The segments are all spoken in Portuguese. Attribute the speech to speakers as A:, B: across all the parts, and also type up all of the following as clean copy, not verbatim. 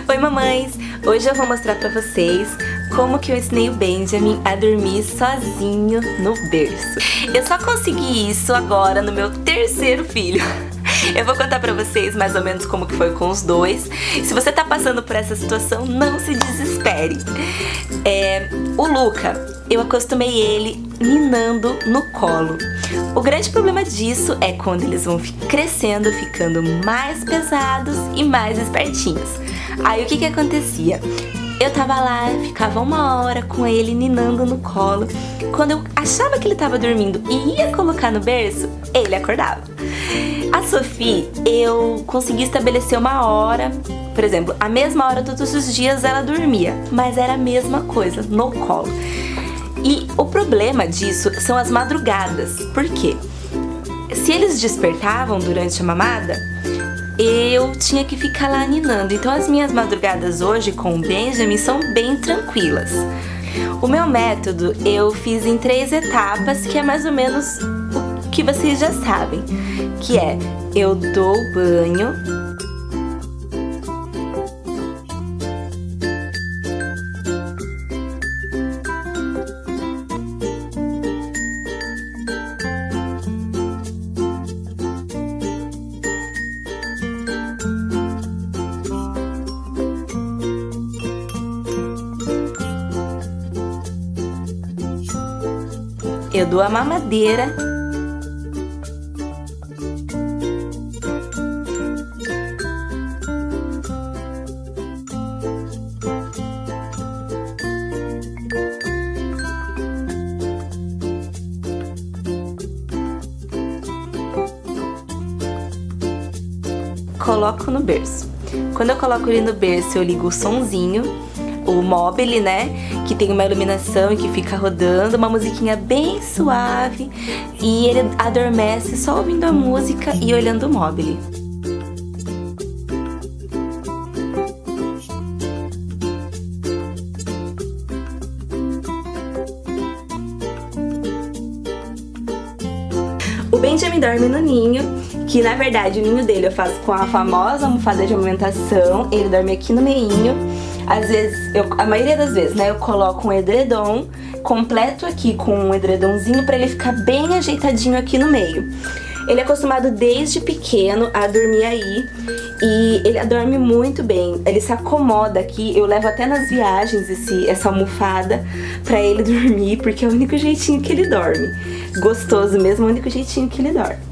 A: Oi mamães! Hoje eu vou mostrar pra vocês como que eu ensinei o Benjamin a dormir sozinho no berço. Eu só consegui isso agora no meu terceiro filho. Eu vou contar pra vocês mais ou menos como que foi com os dois. Se você tá passando por essa situação, não se desespere. O Luca, eu acostumei ele ninando no colo. O grande problema disso é quando eles vão crescendo, ficando mais pesados e mais espertinhos. Aí o que acontecia? Eu tava lá, ficava 1 hora com ele ninando no colo. Quando eu achava que ele tava dormindo e ia colocar no berço, ele acordava. A Sophie, eu consegui estabelecer 1 hora, por exemplo, a mesma hora todos os dias ela dormia, mas era a mesma coisa, no colo. E o problema disso são as madrugadas. Por quê? Se eles despertavam durante a mamada, eu tinha que ficar lá ninando. Então as minhas madrugadas hoje com o Benjamin são bem tranquilas. O meu método eu fiz em 3 etapas, que é mais ou menos o que vocês já sabem. Que é, eu dou banho, eu dou a mamadeira, coloco no berço. Quando eu coloco ele no berço, eu ligo o sonzinho, o mobile, né, que tem uma iluminação e que fica rodando, uma musiquinha bem suave, e ele adormece só ouvindo a música e olhando o mobile. O Benjamin dorme no ninho, que na verdade o ninho dele eu faço com a famosa almofada de amamentação. Ele dorme aqui no meinho. Às vezes, a maioria das vezes, né, eu coloco um edredom completo aqui com um edredomzinho pra ele ficar bem ajeitadinho aqui no meio. Ele é acostumado desde pequeno a dormir aí e ele dorme muito bem. Ele se acomoda aqui, eu levo até nas viagens essa almofada pra ele dormir, porque é o único jeitinho que ele dorme. Gostoso mesmo, é o único jeitinho que ele dorme.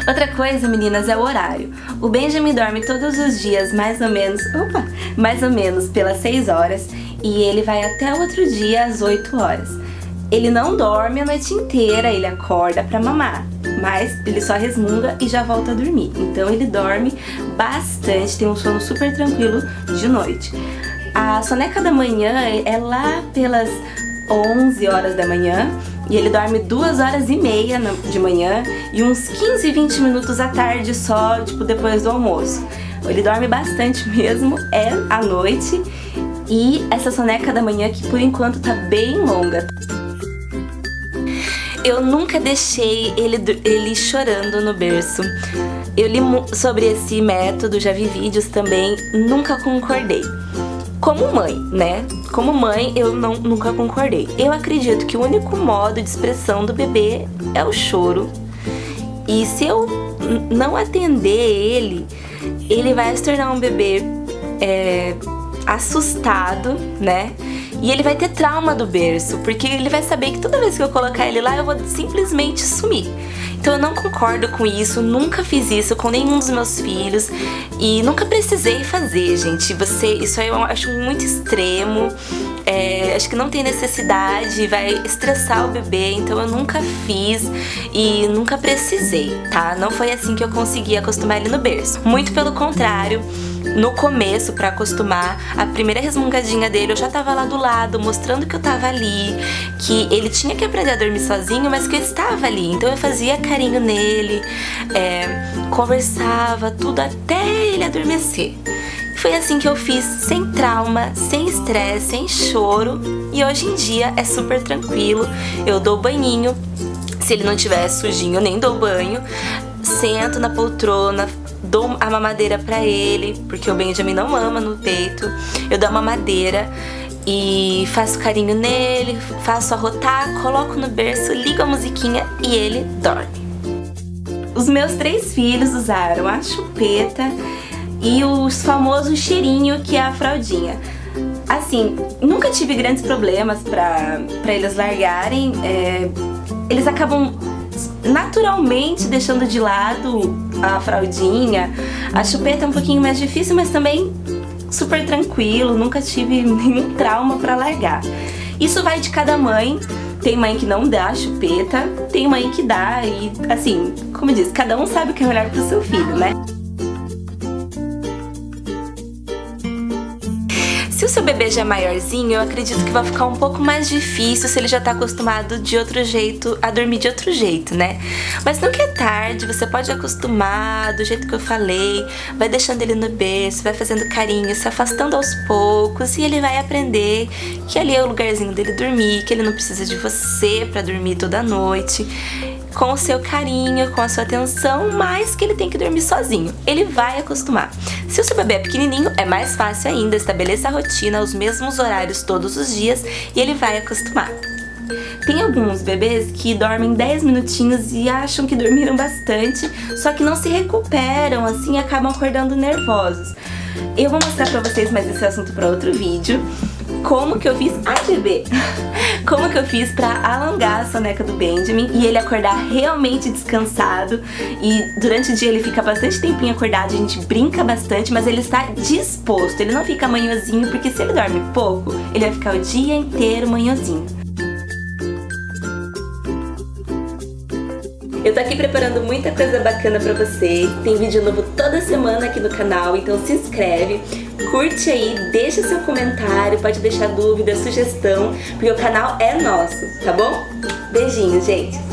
A: Outra coisa, meninas, é o horário. O Benjamin dorme todos os dias mais ou menos pelas 6 horas e ele vai até o outro dia às 8 horas. Ele não dorme a noite inteira, ele acorda pra mamar, mas ele só resmunga e já volta a dormir. Então ele dorme bastante, tem um sono super tranquilo de noite. A soneca da manhã é lá pelas 11 horas da manhã e ele dorme 2h30 de manhã e uns 15, 20 minutos à tarde só, tipo, depois do almoço. Ele dorme bastante mesmo, é à noite, e essa soneca da manhã que por enquanto tá bem longa. Eu nunca deixei ele chorando no berço. Eu li sobre esse método, já vi vídeos também, nunca concordei. Como mãe, né? Como mãe, eu nunca concordei. Eu acredito que o único modo de expressão do bebê é o choro. E se eu não atender ele vai se tornar um bebê assustado, né? E ele vai ter trauma do berço, porque ele vai saber que toda vez que eu colocar ele lá, eu vou simplesmente sumir. Então eu não concordo com isso, nunca fiz isso com nenhum dos meus filhos e nunca precisei fazer, gente. Isso aí eu acho muito extremo, acho que não tem necessidade, vai estressar o bebê, então eu nunca fiz e nunca precisei, tá? Não foi assim que eu consegui acostumar ele no berço. Muito pelo contrário, no começo, pra acostumar, a primeira resmungadinha dele, eu já tava lá do lado, mostrando que eu tava ali, que ele tinha que aprender a dormir sozinho, mas que eu estava ali. Então eu fazia carinho nele, conversava, tudo até ele adormecer. Foi assim que eu fiz, sem trauma, sem estresse, sem choro, e hoje em dia é super tranquilo. Eu dou banhinho, se ele não tiver sujinho, eu nem dou banho, sento na poltrona, dou a mamadeira pra ele, porque o Benjamin não mama no peito. Eu dou a mamadeira e faço carinho nele, faço arrotar, coloco no berço, ligo a musiquinha e ele dorme. Os meus 3 filhos usaram a chupeta e o famoso cheirinho, que é a fraldinha. Assim, nunca tive grandes problemas pra eles largarem. Eles acabam naturalmente deixando de lado a fraldinha. A chupeta é um pouquinho mais difícil, mas também super tranquilo. Nunca tive nenhum trauma pra largar. Isso vai de cada mãe. Tem mãe que não dá chupeta, tem mãe que dá e, assim, como eu disse, cada um sabe o que é melhor pro seu filho, né? Se o seu bebê já é maiorzinho, eu acredito que vai ficar um pouco mais difícil se ele já tá acostumado de outro jeito, a dormir de outro jeito, né? Mas nunca é tarde, você pode acostumar do jeito que eu falei, vai deixando ele no berço, vai fazendo carinho, se afastando aos poucos e ele vai aprender que ali é o lugarzinho dele dormir, que ele não precisa de você pra dormir toda noite, com o seu carinho, com a sua atenção, mas que ele tem que dormir sozinho. Ele vai acostumar. Se o seu bebê é pequenininho, é mais fácil ainda, estabeleça a rotina, os mesmos horários todos os dias e ele vai acostumar. Tem alguns bebês que dormem 10 minutinhos e acham que dormiram bastante, só que não se recuperam, assim, e acabam acordando nervosos. Eu vou mostrar pra vocês mais esse assunto pra outro vídeo. Como que eu fiz... Ai, bebê! Como que eu fiz pra alongar a soneca do Benjamin e ele acordar realmente descansado. E durante o dia ele fica bastante tempinho acordado, a gente brinca bastante, mas ele está disposto. Ele não fica manhozinho, porque se ele dorme pouco, ele vai ficar o dia inteiro manhozinho. Eu tô aqui preparando muita coisa bacana pra você. Tem vídeo novo toda semana aqui no canal, então se inscreve, curte aí, deixa seu comentário, pode deixar dúvida, sugestão, porque o canal é nosso, tá bom? Beijinhos, gente!